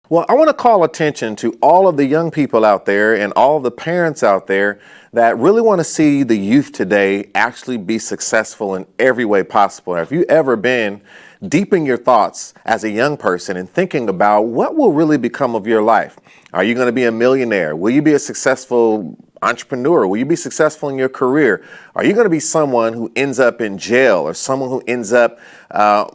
Well, I want to call attention to all of the young people out there and all of the parents out there that really want to see the youth today actually be successful in every way possible. Have you ever been deep in your thoughts as a young person and thinking about what will really become of your life? Are you going to be a millionaire? Will you be a successful entrepreneur? Will you be successful in your career? Are you going to be someone who ends up in jail or someone who ends up,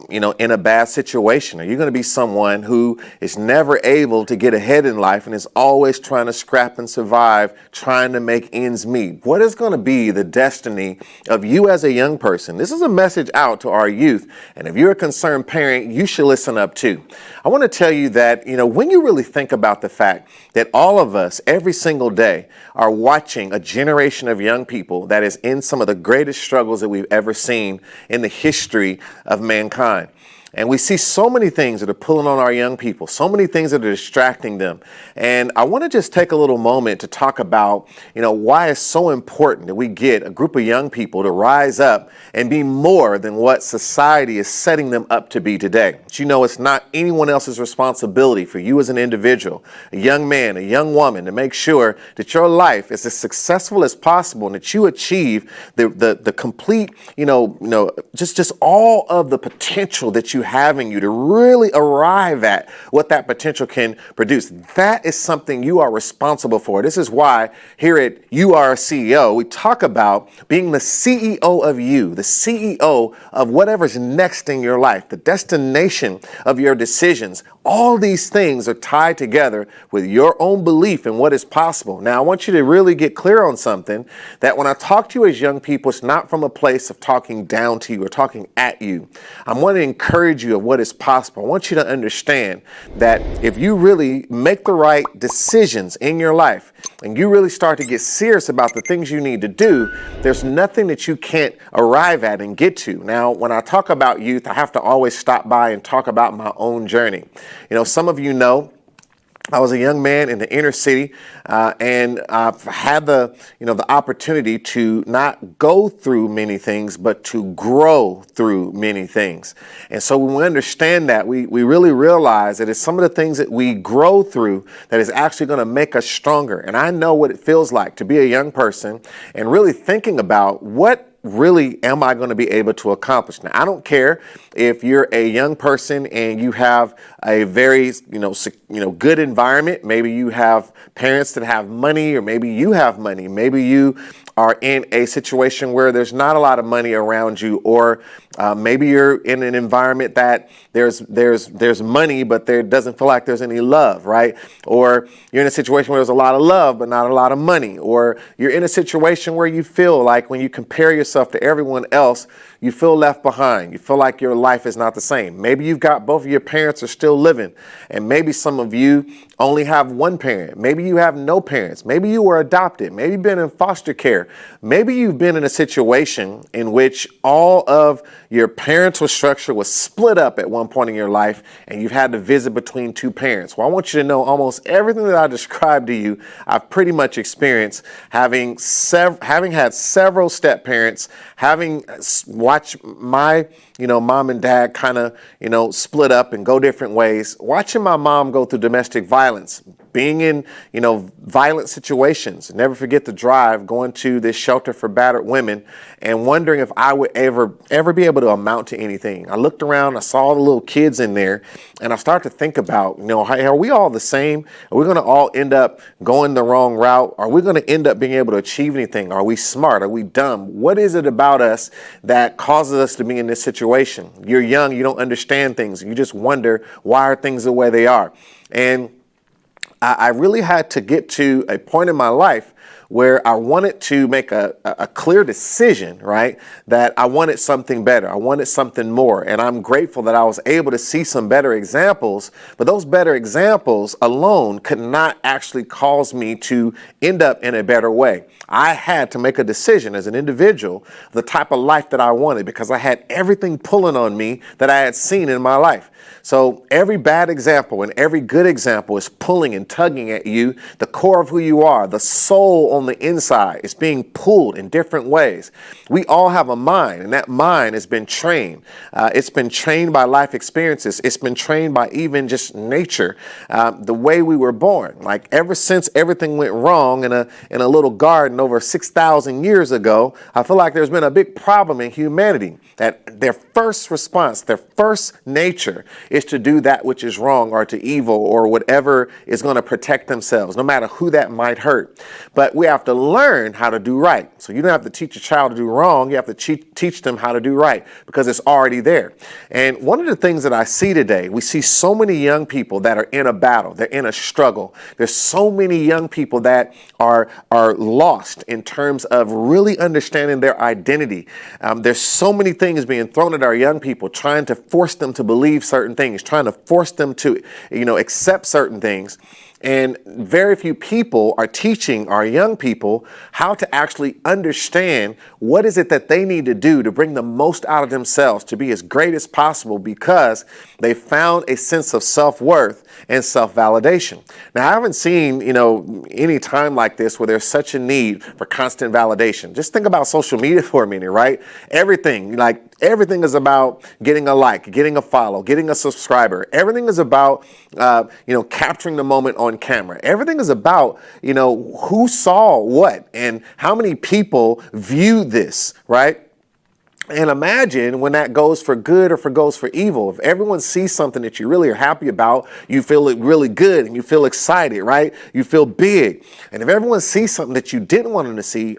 in a bad situation? Are you going to be someone who is never able to get ahead in life and is always trying to scrap and survive, trying to make ends meet? What is going to be the destiny of you as a young person? This is a message out to our youth. And if you're a concerned parent, you should listen up too. I want to tell you that, when you really think about the fact that all of us every single day are watching a generation of young people that is in some of the greatest struggles that we've ever seen in the history of mankind. And we see so many things that are pulling on our young people, so many things that are distracting them. And I want to just take a little moment to talk about, why it's so important that we get a group of young people to rise up and be more than what society is setting them up to be today. But it's not anyone else's responsibility for you as an individual, a young man, a young woman, to make sure that your life is as successful as possible and that you achieve the complete, just all of the potential that you have in you to really arrive at what that potential can produce. That is something you are responsible for. This is why here at You Are a CEO, we talk about being the CEO of you, the CEO of whatever's next in your life, the destination of your decisions. All these things are tied together with your own belief in what is possible. Now, I want you to really get clear on something, that when I talk to you as young people, it's not from a place of talking down to you or talking at you. I want to encourage you of what is possible. I want you to understand that if you really make the right decisions in your life and you really start to get serious about the things you need to do, there's nothing that you can't arrive at and get to. Now, when I talk about youth, I have to always stop by and talk about my own journey. Some of you know I was a young man in the inner city, and I've had the opportunity to not go through many things, but to grow through many things. And so when we understand that, we really realize that it's some of the things that we grow through that is actually going to make us stronger. And I know what it feels like to be a young person and really thinking about what really am I going to be able to accomplish? Now, I don't care if you're a young person and you have a very, good environment. Maybe you have parents that have money, or maybe you have money. Maybe you are in a situation where there's not a lot of money around you, or maybe you're in an environment that there's money, but there doesn't feel like there's any love, right? Or you're in a situation where there's a lot of love, but not a lot of money. Or you're in a situation where you feel like when you compare yourself to everyone else, you feel left behind. You feel like your life is not the same. Maybe you've got both of your parents are still living, and maybe some of you only have one parent. Maybe you have no parents. Maybe you were adopted. Maybe you've been in foster care. Maybe you've been in a situation in which all of your parental structure was split up at one point in your life and you've had to visit between two parents. Well, I want you to know almost everything that I described to you, I've pretty much experienced, having had several step parents, having watched my mom and dad kind of, split up and go different ways, watching my mom go through domestic violence, being in, violent situations. Never forget the drive going to this shelter for battered women and wondering if I would ever be able to amount to anything. I looked around, I saw the little kids in there, and I started to think about, are we all the same? Are we going to all end up going the wrong route? Are we going to end up being able to achieve anything? Are we smart? Are we dumb? What is it about us that causes us to be in this situation? You're young, you don't understand things. You just wonder, why are things the way they are? And I really had to get to a point in my life where I wanted to make a clear decision, right? That I wanted something better. I wanted something more. And I'm grateful that I was able to see some better examples, but those better examples alone could not actually cause me to end up in a better way. I had to make a decision as an individual, the type of life that I wanted, because I had everything pulling on me that I had seen in my life. So every bad example and every good example is pulling and tugging at you. The core of who you are, the soul on the inside, is being pulled in different ways. We all have a mind, and that mind has been trained. It's been trained by life experiences. It's been trained by even just nature, the way we were born. Like ever since everything went wrong in a little garden over 6,000 years ago, I feel like there's been a big problem in humanity, that their first response, their first nature is to do that which is wrong or to evil or whatever is going to protect themselves, no matter who that might hurt. But we have to learn how to do right. So you don't have to teach a child to do wrong. You have to teach them how to do right, because it's already there. And one of the things that I see today, we see so many young people that are in a battle. They're in a struggle. There's so many young people that are lost in terms of really understanding their identity. There's so many things being thrown at our young people, trying to force them to believe certain things, trying to force them to, accept certain things. And very few people are teaching our young people how to actually understand what is it that they need to do to bring the most out of themselves, to be as great as possible, because they found a sense of self-worth and self-validation. Now, I haven't seen, any time like this where there's such a need for constant validation. Just think about social media for a minute, right? Everything is about getting a like, getting a follow, getting a subscriber. Everything is about, capturing the moment on camera. Everything is about, who saw what and how many people viewed this, right? And imagine when that goes for good or goes for evil. If everyone sees something that you really are happy about, you feel it really good and you feel excited, right? You feel big. And if everyone sees something that you didn't want them to see,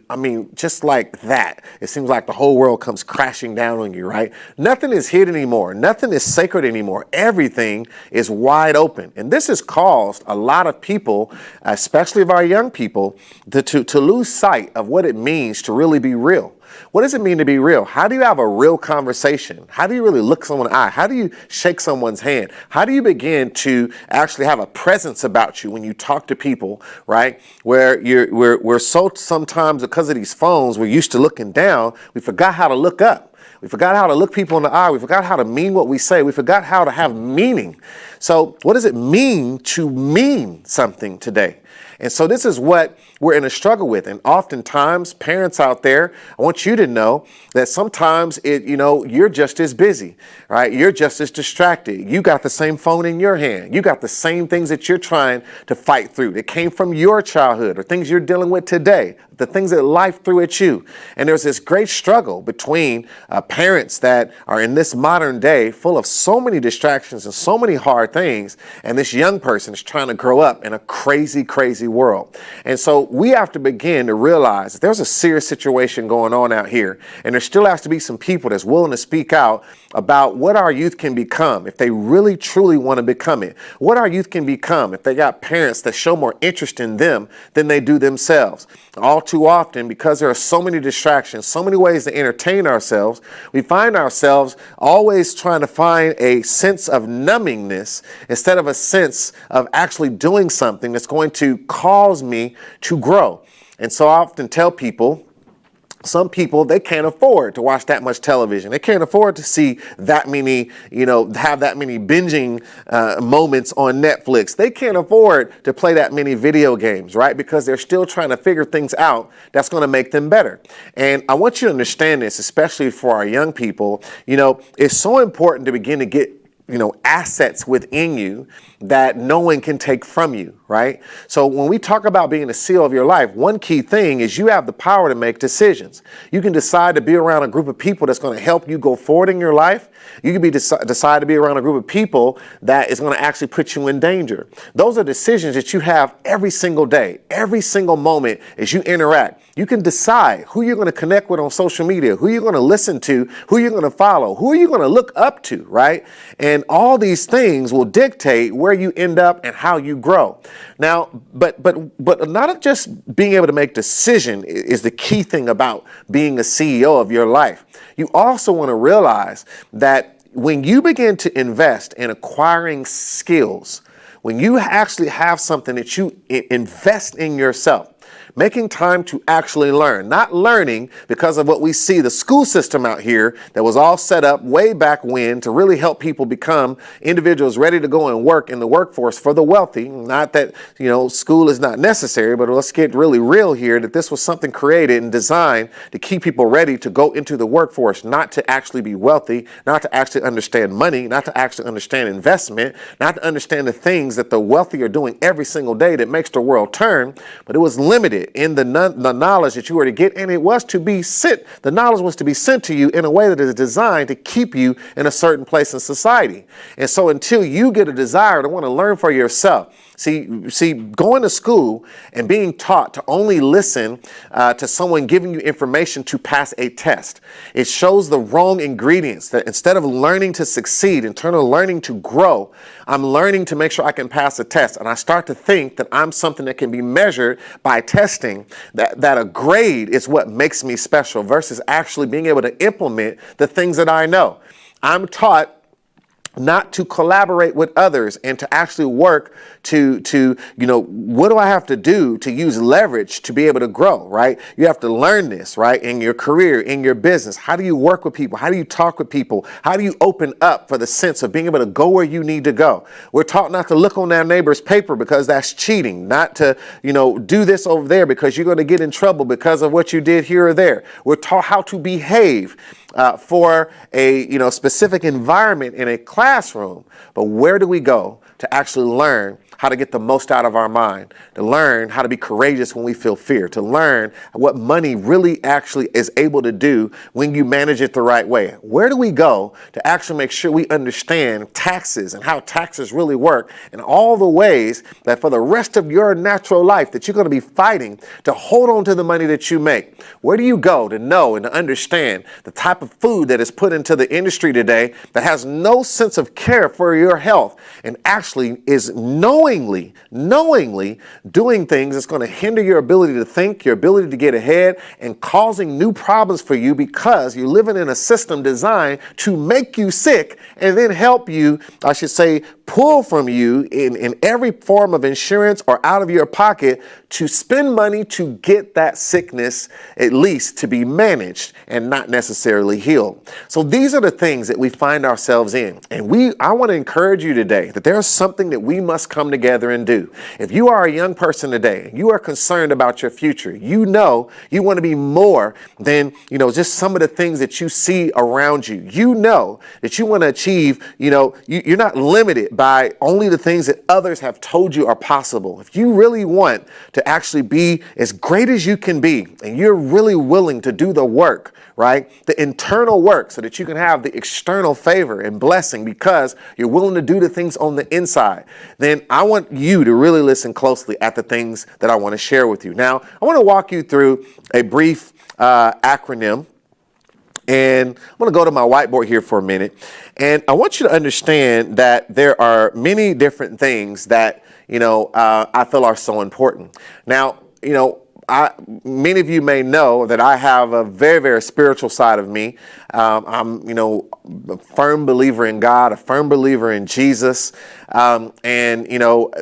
just like that, it seems like the whole world comes crashing down on you, right? Nothing is hid anymore. Nothing is sacred anymore. Everything is wide open. And this has caused a lot of people, especially of our young people, to lose sight of what it means to really be real. What does it mean to be real? How do you have a real conversation? How do you really look someone in the eye? How do you shake someone's hand? How do you begin to actually have a presence about you when you talk to people, right? Where we're so sometimes, because of these phones, we're used to looking down. We forgot how to look up. We forgot how to look people in the eye. We forgot how to mean what we say. We forgot how to have meaning. So what does it mean to mean something today? And so this is what we're in a struggle with. And oftentimes, parents out there, I want you to know that sometimes you're just as busy, right? You're just as distracted. You got the same phone in your hand. You got the same things that you're trying to fight through that came from your childhood or things you're dealing with today, the things that life threw at you. And there's this great struggle between parents that are in this modern day full of so many distractions and so many hard things. And this young person is trying to grow up in a crazy, crazy world. And so we have to begin to realize that there's a serious situation going on out here. And there still has to be some people that's willing to speak out about what our youth can become if they really, truly want to become it. What our youth can become if they got parents that show more interest in them than they do themselves. All too often, because there are so many distractions, so many ways to entertain ourselves, we find ourselves always trying to find a sense of numbingness instead of a sense of actually doing something that's going to cause me to grow. And so I often tell people, some people, they can't afford to watch that much television. They can't afford to see that many, have that many binging moments on Netflix. They can't afford to play that many video games, right? Because they're still trying to figure things out that's going to make them better. And I want you to understand this, especially for our young people. It's so important to begin to get assets within you that no one can take from you, right? So when we talk about being the CEO of your life, one key thing is you have the power to make decisions. You can decide to be around a group of people that's going to help you go forward in your life. You can decide to be around a group of people that is going to actually put you in danger. Those are decisions that you have every single day, every single moment as you interact. You can decide who you're going to connect with on social media, who you're going to listen to, who you're going to follow, who you're going to look up to, right? And all these things will dictate where you end up and how you grow. Now, but not just being able to make decision is the key thing about being a CEO of your life. You also want to realize that when you begin to invest in acquiring skills, when you actually have something that you invest in yourself, making time to actually learn, not learning because of what we see, the school system out here that was all set up way back when to really help people become individuals ready to go and work in the workforce for the wealthy. Not that, school is not necessary, but let's get really real here that this was something created and designed to keep people ready to go into the workforce, not to actually be wealthy, not to actually understand money, not to actually understand investment, not to understand the things that the wealthy are doing every single day that makes the world turn. But it was limited in the knowledge that you were to get, and it was to be sent. The knowledge was to be sent to you in a way that is designed to keep you in a certain place in society. And so until you get a desire to want to learn for yourself, See, going to school and being taught to only listen to someone giving you information to pass a test, it shows the wrong ingredients. That instead of learning to succeed, in terms of learning to grow, I'm learning to make sure I can pass a test. And I start to think that I'm something that can be measured by testing, that a grade is what makes me special versus actually being able to implement the things that I know. I'm taught not to collaborate with others and to actually work to what do I have to do to use leverage to be able to grow, right? You have to learn this, right? In your career, in your business. How do you work with people? How do you talk with people? How do you open up for the sense of being able to go where you need to go? We're taught not to look on our neighbor's paper because that's cheating, not to, do this over there because you're going to get in trouble because of what you did here or there. We're taught how to behave for a specific environment in a classroom. But where do we go to actually learn how to get the most out of our mind, to learn how to be courageous when we feel fear, to learn what money really actually is able to do when you manage it the right way? Where do we go to actually make sure we understand taxes and how taxes really work and all the ways that for the rest of your natural life that you're going to be fighting to hold on to the money that you make? Where do you go to know and to understand the type of food that is put into the industry today that has no sense of care for your health and actually is knowingly doing things that's going to hinder your ability to think, your ability to get ahead, and causing new problems for you because you're living in a system designed to make you sick and then help you, I should say, pull from you in every form of insurance or out of your pocket to spend money to get that sickness at least to be managed and not necessarily healed. So these are the things that we find ourselves in. And I want to encourage you today that there's something that we must come together and do. If you are a young person today, you are concerned about your future, you want to be more than, just some of the things that you see around you. You know that you want to achieve, you're not limited by only the things that others have told you are possible. If you really want to actually be as great as you can be, and you're really willing to do the work, right? The internal work so that you can have the external favor and blessing because you're willing to do the things on the inside, then I want you to really listen closely at the things that I want to share with you. Now, I want to walk you through a brief acronym. And I'm going to go to my whiteboard here for a minute. And I want you to understand that there are many different things that, I feel are so important. Now, many of you may know that I have a very, very spiritual side of me. I'm, a firm believer in God, a firm believer in Jesus. And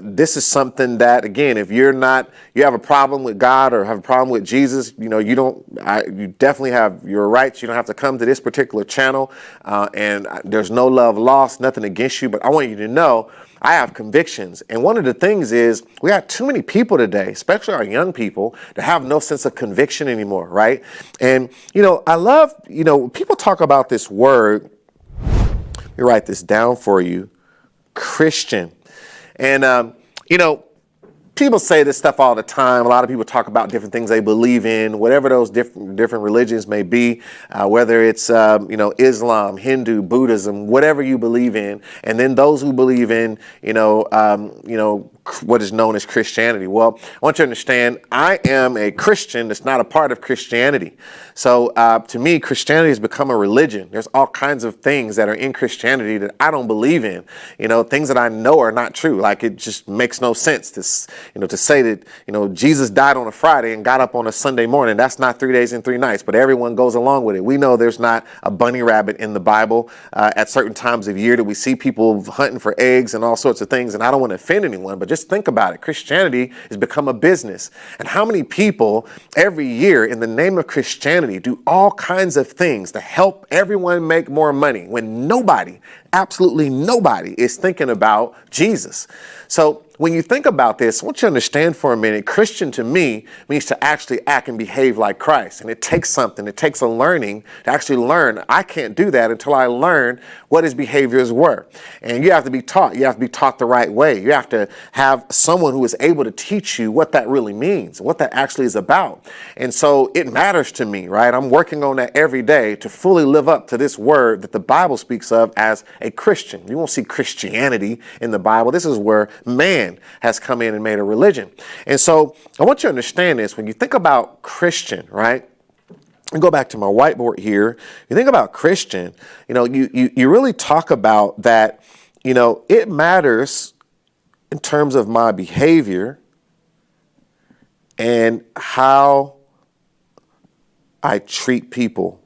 this is something that, again, if you have a problem with God or have a problem with Jesus, you definitely have your rights. You don't have to come to this particular channel. And there's no love lost, nothing against you. But I want you to know I have convictions. And one of the things is we got too many people today, especially our young people, that have no sense of conviction anymore, right? And, I love, people talk about this word. Let me write this down for you. Christian. And, people say this stuff all the time. A lot of people talk about different things they believe in, whatever those different religions may be, whether it's, Islam, Hindu, Buddhism, whatever you believe in. And then those who believe in, what is known as Christianity. Well, I want you to understand, I am a Christian that's not a part of Christianity. So to me, Christianity has become a religion. There's all kinds of things that are in Christianity that I don't believe in. Things that I know are not true. Like, it just makes no sense. to say that, Jesus died on a Friday and got up on a Sunday morning, that's not 3 days and 3 nights, but everyone goes along with it. We know there's not a bunny rabbit in the Bible. At certain times of year that we see people hunting for eggs and all sorts of things. And I don't want to offend anyone, but just think about it. Christianity has become a business. And how many people every year in the name of Christianity do all kinds of things to help everyone make more money when nobody, absolutely nobody, is thinking about Jesus? So when you think about this, I want you to understand for a minute, Christian to me means to actually act and behave like Christ. And it takes something. It takes a learning to actually learn. I can't do that until I learn what his behaviors were. And you have to be taught. You have to be taught the right way. You have to have someone who is able to teach you what that really means, what that actually is about. And so it matters to me, right? I'm working on that every day to fully live up to this word that the Bible speaks of as a Christian. You won't see Christianity in the Bible. This is where man has come in and made a religion. And so I want you to understand this. When you think about Christian, right? And go back to my whiteboard here. You think about Christian, you really talk about that, it matters in terms of my behavior and how I treat people,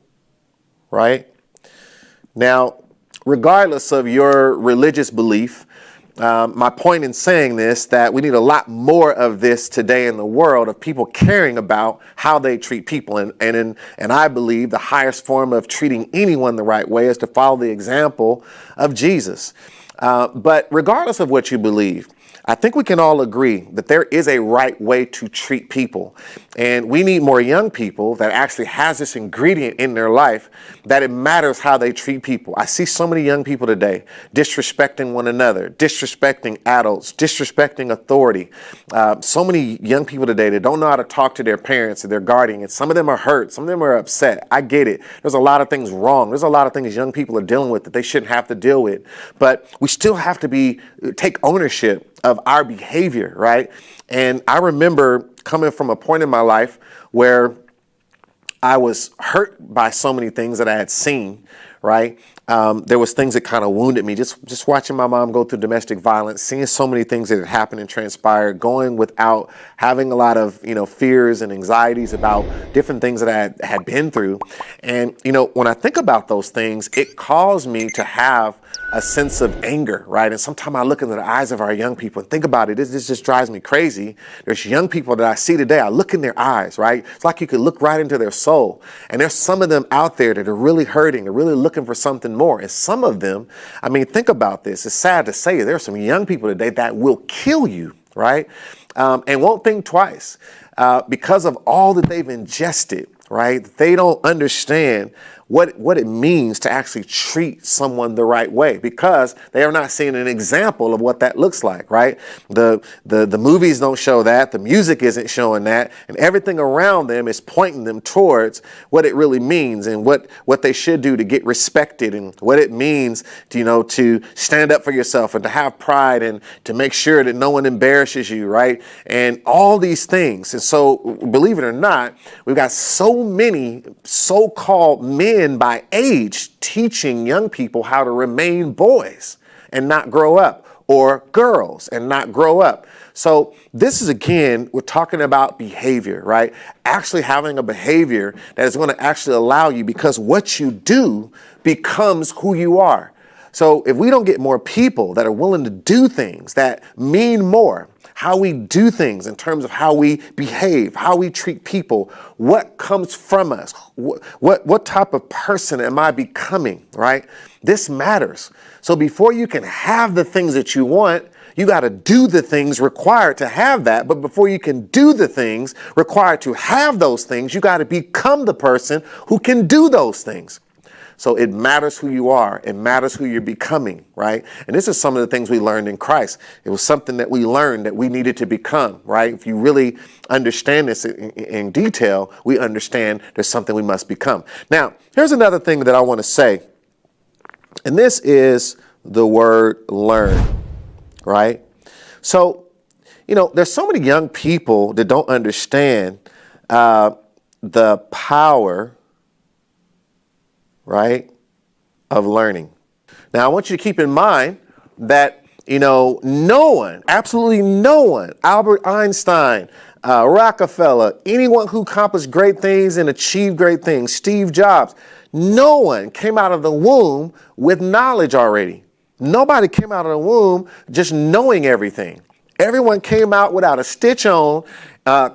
right? Now, regardless of your religious belief, my point in saying this, that we need a lot more of this today in the world, of people caring about how they treat people. And I believe the highest form of treating anyone the right way is to follow the example of Jesus. But regardless of what you believe, I think we can all agree that there is a right way to treat people. And we need more young people that actually has this ingredient in their life, that it matters how they treat people. I see so many young people today disrespecting one another, disrespecting adults, disrespecting authority. So many young people today that don't know how to talk to their parents or their guardians. Some of them are hurt. Some of them are upset. I get it. There's a lot of things wrong. There's a lot of things young people are dealing with that they shouldn't have to deal with. But we still have to take ownership of our behavior, right? And I remember coming from a point in my life where I was hurt by so many things that I had seen, right? There was things that kind of wounded me. Just watching my mom go through domestic violence, seeing so many things that had happened and transpired, going without having a lot of, fears and anxieties about different things that I had been through. And, when I think about those things, it caused me to have a sense of anger, right? And sometimes I look into the eyes of our young people and think about it. This just drives me crazy. There's young people that I see today. I look in their eyes, right? It's like you could look right into their soul. And there's some of them out there that are really hurting. They're really looking for something more. And some of them, think about this. It's sad to say there are some young people today that will kill you, right? And won't think twice because of all that they've ingested, right? They don't understand what it means to actually treat someone the right way, because they are not seeing an example of what that looks like, right? The movies don't show that, the music isn't showing that, and everything around them is pointing them towards what it really means and what they should do to get respected, and what it means to stand up for yourself and to have pride and to make sure that no one embarrasses you, right? And all these things. And so, believe it or not, we've got so many so-called men by age teaching young people how to remain boys and not grow up, or girls and not grow up. So this is, again, we're talking about behavior, right? Actually having a behavior that is going to actually allow you, because what you do becomes who you are. So if we don't get more people that are willing to do things that mean more, how we do things in terms of how we behave, how we treat people, what comes from us, what type of person am I becoming, right? This matters. So before you can have the things that you want, you got to do the things required to have that. But before you can do the things required to have those things, you got to become the person who can do those things. So it matters who you are. It matters who you're becoming, right? And this is some of the things we learned in Christ. It was something that we learned that we needed to become, right? If you really understand this in detail, we understand there's something we must become. Now, here's another thing that I want to say. And this is the word learn, right? So, there's so many young people that don't understand the power, right, of learning. Now, I want you to keep in mind that No one, absolutely no one, Albert Einstein, Rockefeller, anyone who accomplished great things and achieved great things, Steve Jobs, no one came out of the womb with knowledge already. Nobody came out of the womb just knowing everything. Everyone came out without a stitch on,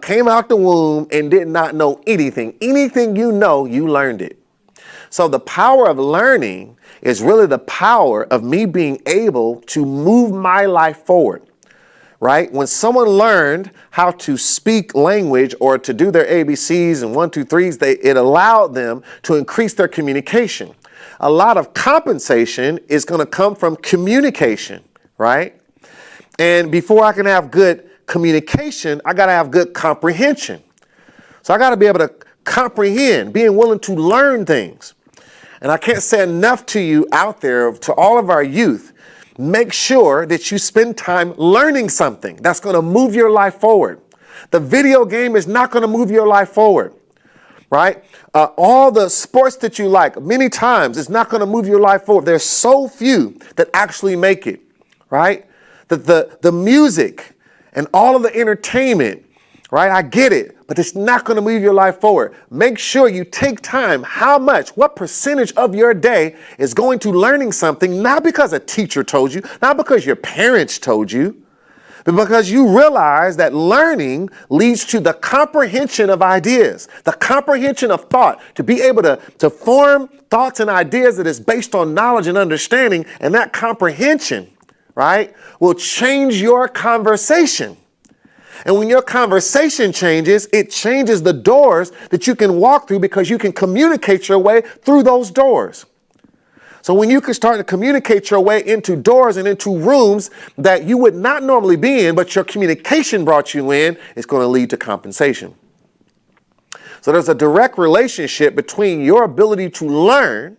came out the womb and did not know anything. Anything you know, you learned it. So the power of learning is really the power of me being able to move my life forward, right? When someone learned how to speak language or to do their ABCs and 1, 2, 3s, it allowed them to increase their communication. A lot of compensation is going to come from communication, right? And before I can have good communication, I got to have good comprehension. So I got to be able to comprehend, being willing to learn things. And I can't say enough to you out there, to all of our youth, make sure that you spend time learning something that's going to move your life forward. The video game is not going to move your life forward, right? All the sports that you like, many times, it's not going to move your life forward. There's so few that actually make it, right? The music and all of the entertainment, right? I get it, but it's not going to move your life forward. Make sure you take time. What percentage of your day is going to learning something, not because a teacher told you, not because your parents told you, but because you realize that learning leads to the comprehension of ideas, the comprehension of thought, to be able to form thoughts and ideas that is based on knowledge and understanding, and that comprehension, right, will change your conversation. And when your conversation changes, it changes the doors that you can walk through, because you can communicate your way through those doors. So when you can start to communicate your way into doors and into rooms that you would not normally be in, but your communication brought you in, it's going to lead to compensation. So there's a direct relationship between your ability to learn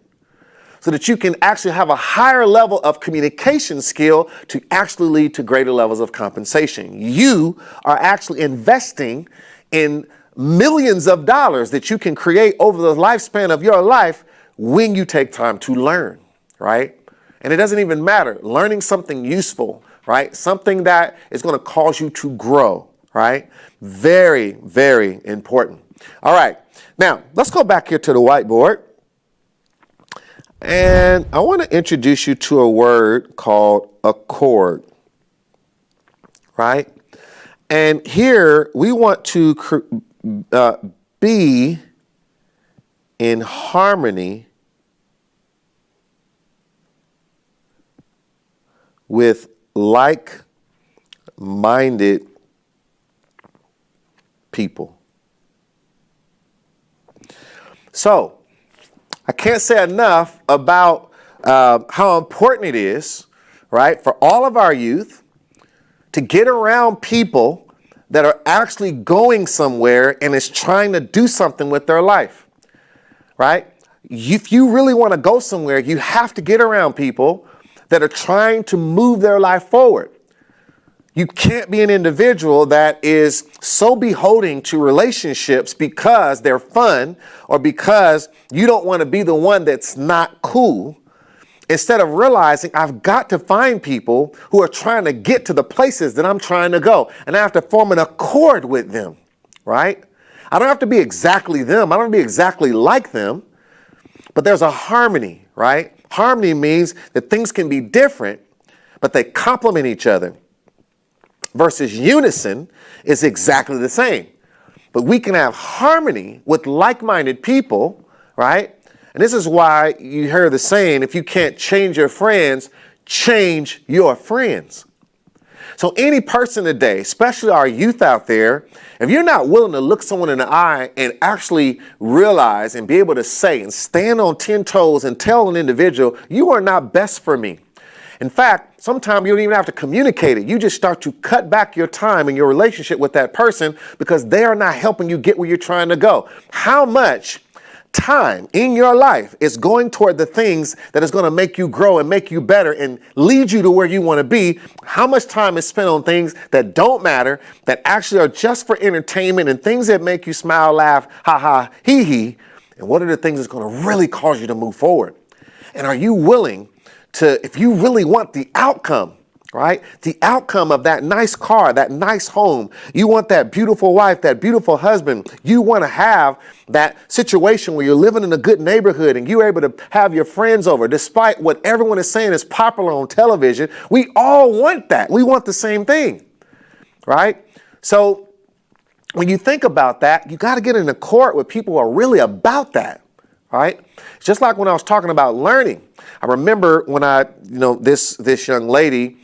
so that you can actually have a higher level of communication skill to actually lead to greater levels of compensation. You are actually investing in millions of dollars that you can create over the lifespan of your life when you take time to learn, right? And it doesn't even matter. Learning something useful, right? Something that is going to cause you to grow, right? Very, very important. All right. Now, let's go back here to the whiteboard. And I want to introduce you to a word called accord, right? And here we want to be in harmony with like-minded people. So, I can't say enough about how important it is, right, for all of our youth to get around people that are actually going somewhere and is trying to do something with their life, right? If you really want to go somewhere, you have to get around people that are trying to move their life forward. You can't be an individual that is so beholden to relationships because they're fun or because you don't want to be the one that's not cool, instead of realizing I've got to find people who are trying to get to the places that I'm trying to go, and I have to form an accord with them, right? I don't have to be exactly them. I don't have to be exactly like them, but there's a harmony, right? Harmony means that things can be different, but they complement each other. Versus unison is exactly the same. But we can have harmony with like-minded people, right? And this is why you hear the saying, if you can't change your friends, change your friends. So any person today, especially our youth out there, if you're not willing to look someone in the eye and actually realize and be able to say and stand on 10 toes and tell an individual, you are not best for me. In fact, sometimes you don't even have to communicate it. You just start to cut back your time in your relationship with that person because they are not helping you get where you're trying to go. How much time in your life is going toward the things that is going to make you grow and make you better and lead you to where you want to be? How much time is spent on things that don't matter, that actually are just for entertainment and things that make you smile, laugh, ha ha, hee hee? And what are the things that's going to really cause you to move forward? And are you willing to, if you really want the outcome right? The outcome of that nice car, that nice home. You want that beautiful wife, that beautiful husband. You want to have that situation where you're living in a good neighborhood and you're able to have your friends over, despite what everyone is saying is popular on television. We all want that. We want the same thing, right? So when you think about that, you got to get in a court with people who are really about that, right? It's just like when I was talking about learning. I remember when this young lady,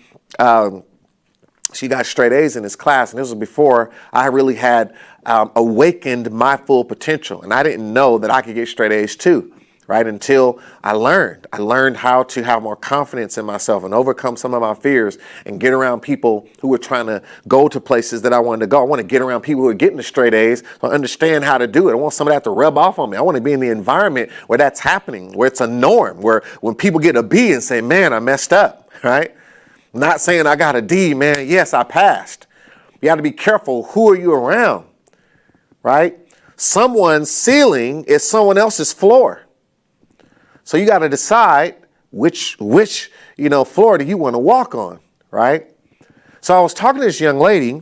she got straight A's in this class, and this was before I really had awakened my full potential. And I didn't know that I could get straight A's too, right? Until I learned. I learned how to have more confidence in myself and overcome some of my fears and get around people who were trying to go to places that I wanted to go. I want to get around people who are getting the straight A's so I understand how to do it. I want somebody to have to rub off on me. I want to be in the environment where that's happening, where it's a norm, where when people get a B and say, man, I messed up, right? Not saying I got a D, man. Yes, I passed. You got to be careful. Who are you around, right? Someone's ceiling is someone else's floor. So you got to decide which floor do you want to walk on, right? So I was talking to this young lady.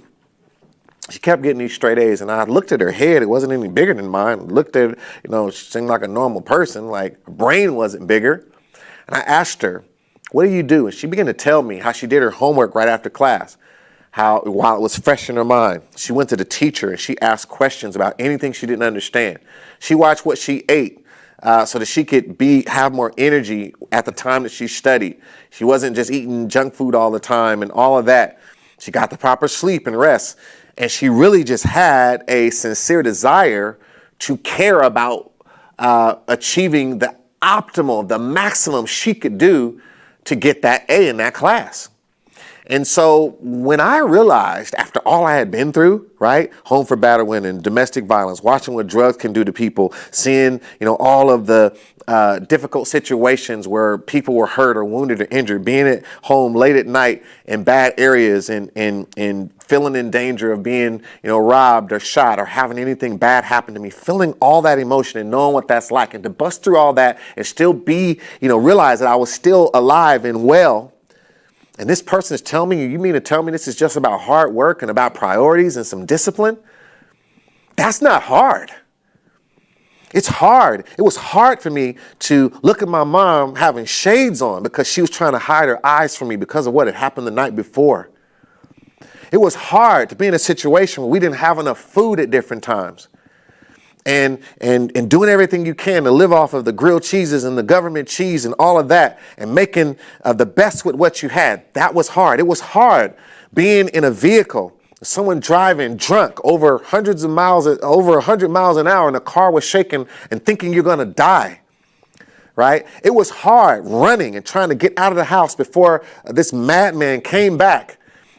She kept getting these straight A's, and I looked at her head. It wasn't any bigger than mine. Looked at, she seemed like a normal person, like her brain wasn't bigger. And I asked her, what do you do? And she began to tell me how she did her homework right after class, how while it was fresh in her mind, she went to the teacher and she asked questions about anything she didn't understand. She watched what she ate so that she could have more energy at the time that she studied. She wasn't just eating junk food all the time and all of that. She got the proper sleep and rest. And she really just had a sincere desire to care about achieving the optimal, the maximum she could do to get that A in that class. And so when I realized, after all I had been through, right, home for battered women, domestic violence, watching what drugs can do to people, seeing, all of the difficult situations where people were hurt or wounded or injured, being at home late at night in bad areas and feeling in danger of being, robbed or shot or having anything bad happen to me, feeling all that emotion and knowing what that's like, and to bust through all that and still be, realize that I was still alive and well. And this person is telling me, you mean to tell me this is just about hard work and about priorities and some discipline? That's not hard. It's hard. It was hard for me to look at my mom having shades on because she was trying to hide her eyes from me because of what had happened the night before. It was hard to be in a situation where we didn't have enough food at different times. And doing everything you can to live off of the grilled cheeses and the government cheese and all of that and making the best with what you had. That was hard. It was hard being in a vehicle, someone driving drunk over 100 miles an hour and the car was shaking and thinking you're going to die. Right? It was hard running and trying to get out of the house before this madman came back,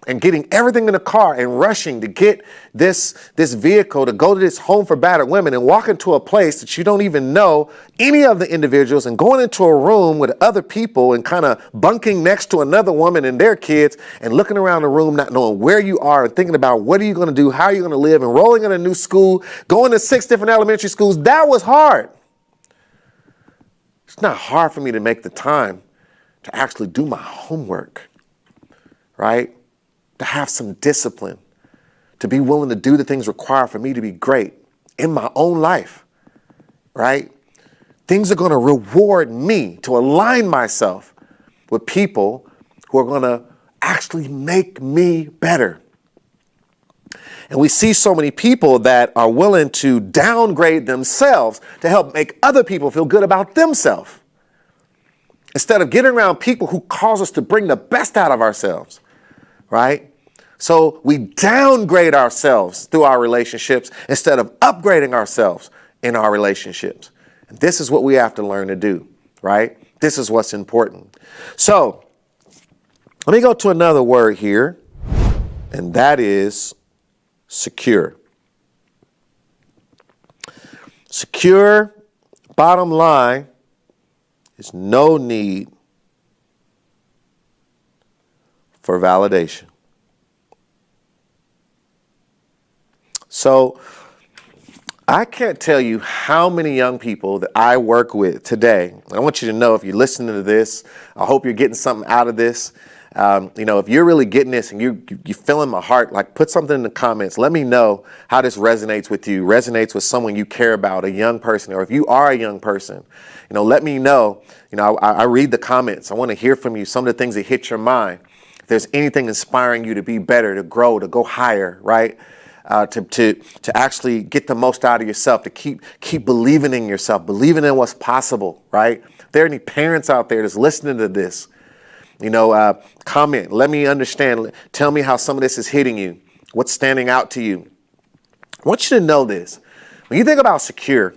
and getting everything in the car and rushing to get this vehicle to go to this home for battered women and walk into a place that you don't even know any of the individuals, and going into a room with other people and kind of bunking next to another woman and their kids and looking around the room not knowing where you are and thinking about what are you going to do, how are you going to live, enrolling in a new school, going to 6 different elementary schools. That was hard. It's not hard for me to make the time to actually do my homework, right? To have some discipline, to be willing to do the things required for me to be great in my own life, right? Things are going to reward me to align myself with people who are going to actually make me better. And we see so many people that are willing to downgrade themselves to help make other people feel good about themselves, instead of getting around people who cause us to bring the best out of ourselves. Right? So we downgrade ourselves through our relationships instead of upgrading ourselves in our relationships. And this is what we have to learn to do, right? This is what's important. So let me go to another word here, and that is secure. Secure, bottom line, is no need for validation. So I can't tell you how many young people that I work with today. I want you to know, if you're listening to this, I hope you're getting something out of this. If you're really getting this and you're feeling my heart, like put something in the comments. Let me know how this resonates with you, resonates with someone you care about, a young person, or if you are a young person, let me know. I read the comments. I want to hear from you, some of the things that hit your mind. If there's anything inspiring you to be better, to grow, to go higher, right? To actually get the most out of yourself, to keep believing in yourself, believing in what's possible, right? If there are any parents out there that's listening to this, comment, let me understand, tell me how some of this is hitting you, what's standing out to you. I want you to know this. When you think about secure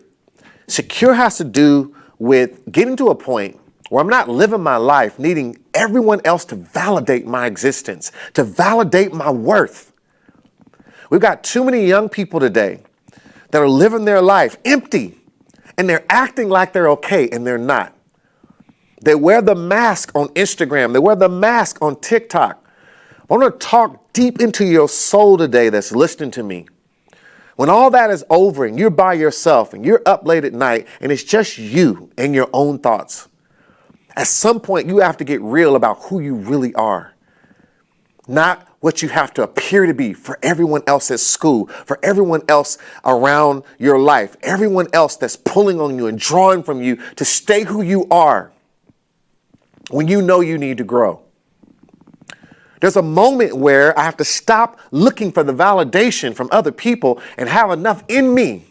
has to do with getting to a point where I'm not living my life needing everyone else to validate my existence, to validate my worth. We've got too many young people today that are living their life empty, and they're acting like they're okay, and they're not. They wear the mask on Instagram. They wear the mask on TikTok. I want to talk deep into your soul today that's listening to me. When all that is over and you're by yourself and you're up late at night and it's just you and your own thoughts, at some point you have to get real about who you really are. Not what you have to appear to be for everyone else at school, for everyone else around your life, everyone else that's pulling on you and drawing from you to stay who you are. When you know you need to grow. There's a moment where I have to stop looking for the validation from other people and have enough in me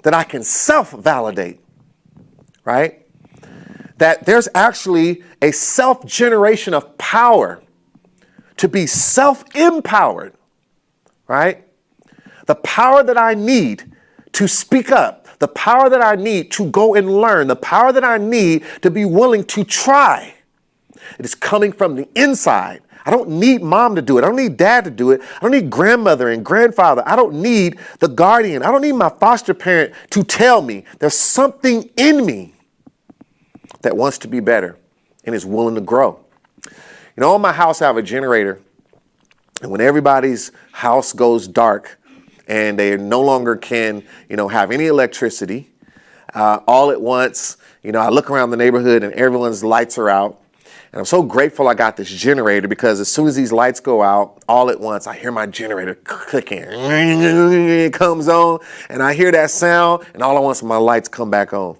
that I can self-validate, right? That there's actually a self-generation of power to be self-empowered, right? The power that I need to speak up. The power that I need to go and learn, the power that I need to be willing to try. It is coming from the inside. I don't need mom to do it. I don't need dad to do it. I don't need grandmother and grandfather. I don't need the guardian. I don't need my foster parent to tell me. There's something in me that wants to be better and is willing to grow. In my house, I have a generator. And when everybody's house goes dark, and they no longer can, have any electricity. All at once, I look around the neighborhood and everyone's lights are out. And I'm so grateful I got this generator because as soon as these lights go out, all at once, I hear my generator clicking. It comes on and I hear that sound and all at once my lights come back on.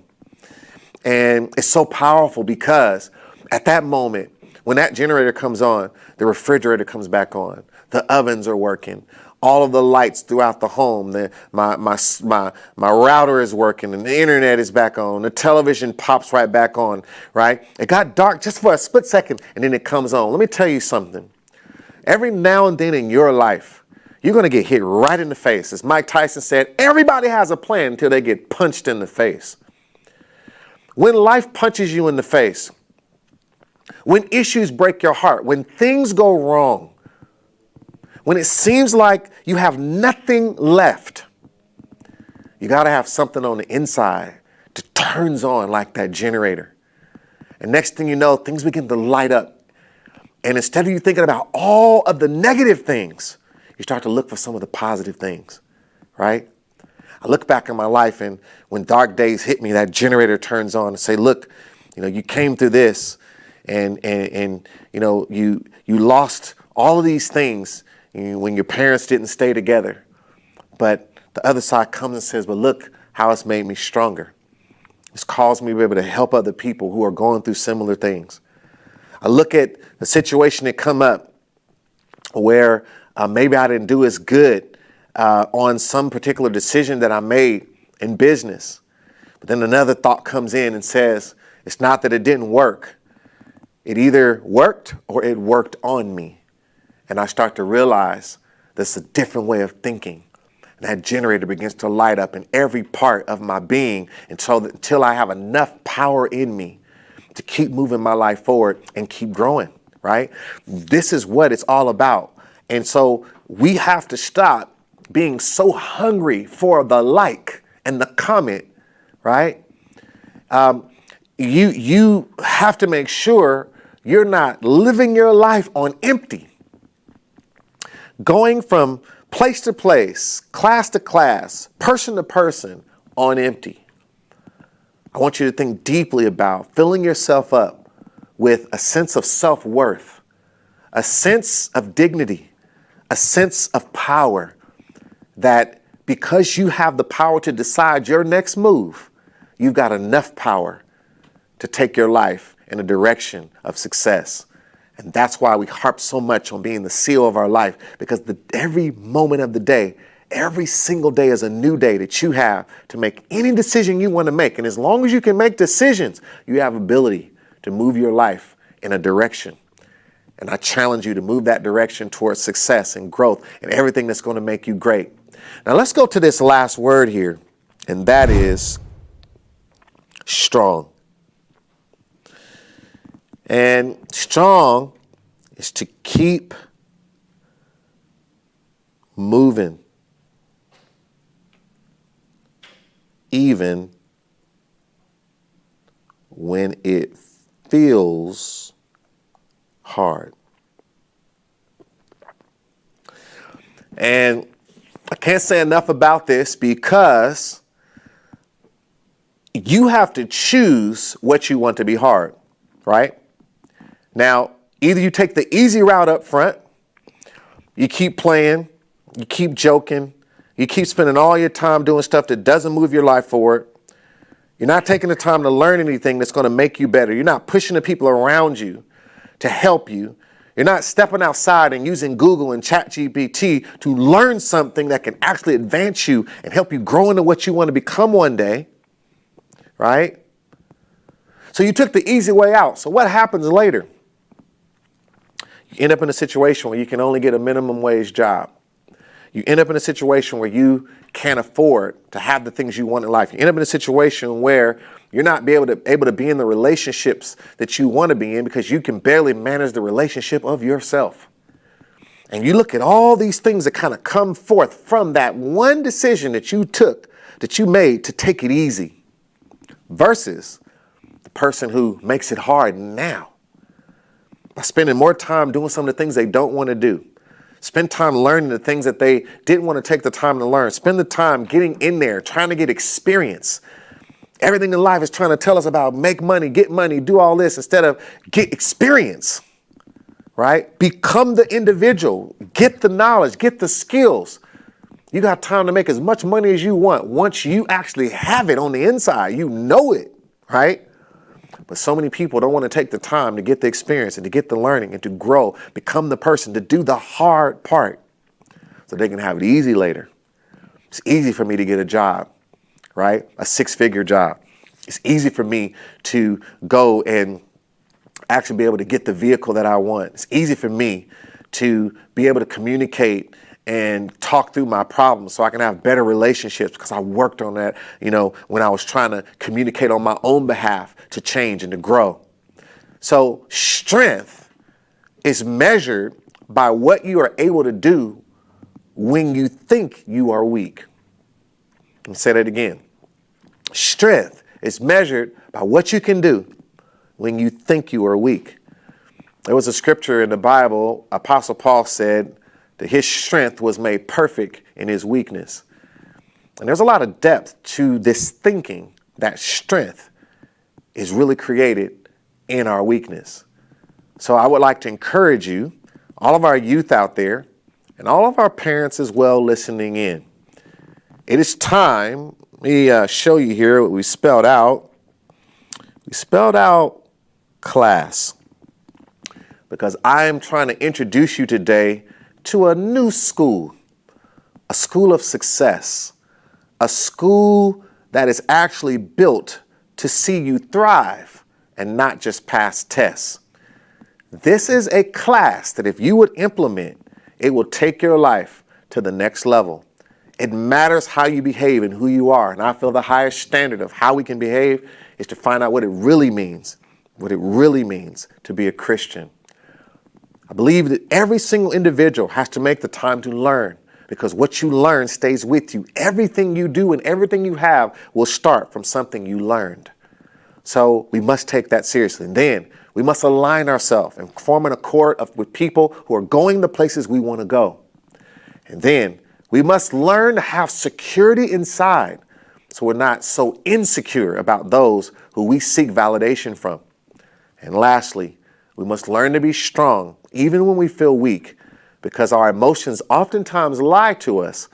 And it's so powerful because at that moment, when that generator comes on, the refrigerator comes back on. The ovens are working. All of the lights throughout the home, my router is working and the internet is back on. The television pops right back on, right? It got dark just for a split second and then it comes on. Let me tell you something. Every now and then in your life, you're going to get hit right in the face. As Mike Tyson said, everybody has a plan until they get punched in the face. When life punches you in the face, when issues break your heart, when things go wrong, when it seems like you have nothing left, you got to have something on the inside that turns on like that generator. And next thing you know, things begin to light up. And instead of you thinking about all of the negative things, you start to look for some of the positive things, right? I look back in my life and when dark days hit me, that generator turns on and say, look, you came through this and you lost all of these things when your parents didn't stay together. But the other side comes and says, but look how it's made me stronger. It's caused me to be able to help other people who are going through similar things. I look at the situation that come up where maybe I didn't do as good on some particular decision that I made in business. But then another thought comes in and says, it's not that it didn't work. It either worked or it worked on me. And I start to realize there's a different way of thinking. And that generator begins to light up in every part of my being until I have enough power in me to keep moving my life forward and keep growing, right? This is what it's all about. And so we have to stop being so hungry for the like and the comment, right? You have to make sure you're not living your life on empty. Going from place to place, class to class, person to person on empty. I want you to think deeply about filling yourself up with a sense of self-worth, a sense of dignity, a sense of power, that because you have the power to decide your next move, you've got enough power to take your life in a direction of success. And that's why we harp so much on being the seal of our life, because every moment of the day, every single day is a new day that you have to make any decision you want to make. And as long as you can make decisions, you have ability to move your life in a direction. And I challenge you to move that direction towards success and growth and everything that's going to make you great. Now let's go to this last word here, and that is strong. And strong is to keep moving, even when it feels hard. And I can't say enough about this, because you have to choose what you want to be hard, right? Now, either you take the easy route up front, you keep playing, you keep joking, you keep spending all your time doing stuff that doesn't move your life forward. You're not taking the time to learn anything that's going to make you better. You're not pushing the people around you to help you. You're not stepping outside and using Google and ChatGPT to learn something that can actually advance you and help you grow into what you want to become one day, right? So you took the easy way out. So what happens later? You end up in a situation where you can only get a minimum wage job. You end up in a situation where you can't afford to have the things you want in life. You end up in a situation where you're not able to be in the relationships that you want to be in, because you can barely manage the relationship of yourself. And you look at all these things that kind of come forth from that one decision that you made to take it easy, versus the person who makes it hard now by spending more time doing some of the things they don't want to do. Spend time learning the things that they didn't want to take the time to learn. Spend the time getting in there, trying to get experience. Everything in life is trying to tell us about make money, get money, do all this, instead of get experience, right? Become the individual, get the knowledge, get the skills. You got time to make as much money as you want. Once you actually have it on the inside, you know it, right? But so many people don't want to take the time to get the experience and to get the learning and to grow, become the person, to do the hard part so they can have it easy later. It's easy for me to get a job, right? A 6-figure job. It's easy for me to go and actually be able to get the vehicle that I want. It's easy for me to be able to communicate and talk through my problems so I can have better relationships, because I worked on that, when I was trying to communicate on my own behalf to change and to grow. So strength is measured by what you are able to do when you think you are weak. Let me say that again. Strength is measured by what you can do when you think you are weak. There was a scripture in the Bible, Apostle Paul said that his strength was made perfect in his weakness. And there's a lot of depth to this thinking that strength is really created in our weakness. So I would like to encourage you, all of our youth out there, and all of our parents as well listening in. It is time, let me show you here what we spelled out. We spelled out class, because I am trying to introduce you today to a new school, a school of success, a school that is actually built to see you thrive and not just pass tests. This is a class that if you would implement, it will take your life to the next level. It matters how you behave and who you are. And I feel the highest standard of how we can behave is to find out what it really means to be a Christian. I believe that every single individual has to make the time to learn, because what you learn stays with you. Everything you do and everything you have will start from something you learned. So we must take that seriously. And then we must align ourselves and form an accord with people who are going the places we want to go. And then we must learn to have security inside, so we're not so insecure about those who we seek validation from. And lastly, we must learn to be strong even when we feel weak, because our emotions oftentimes lie to us,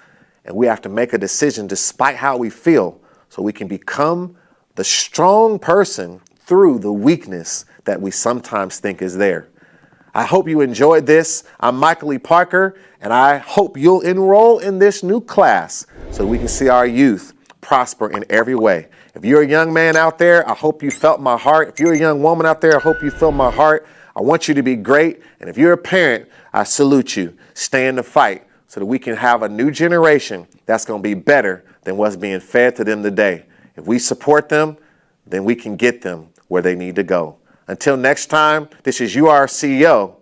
and we have to make a decision despite how we feel so we can become the strong person through the weakness that we sometimes think is there. I hope you enjoyed this. I'm Michael E. Parker, and I hope you'll enroll in this new class so we can see our youth prosper in every way. If you're a young man out there, I hope you felt my heart. If you're a young woman out there, I hope you feel my heart. I want you to be great. And if you're a parent, I salute you. Stay in the fight so that we can have a new generation that's going to be better than what's being fed to them today. If we support them, then we can get them where they need to go. Until next time, this is You Are CEO.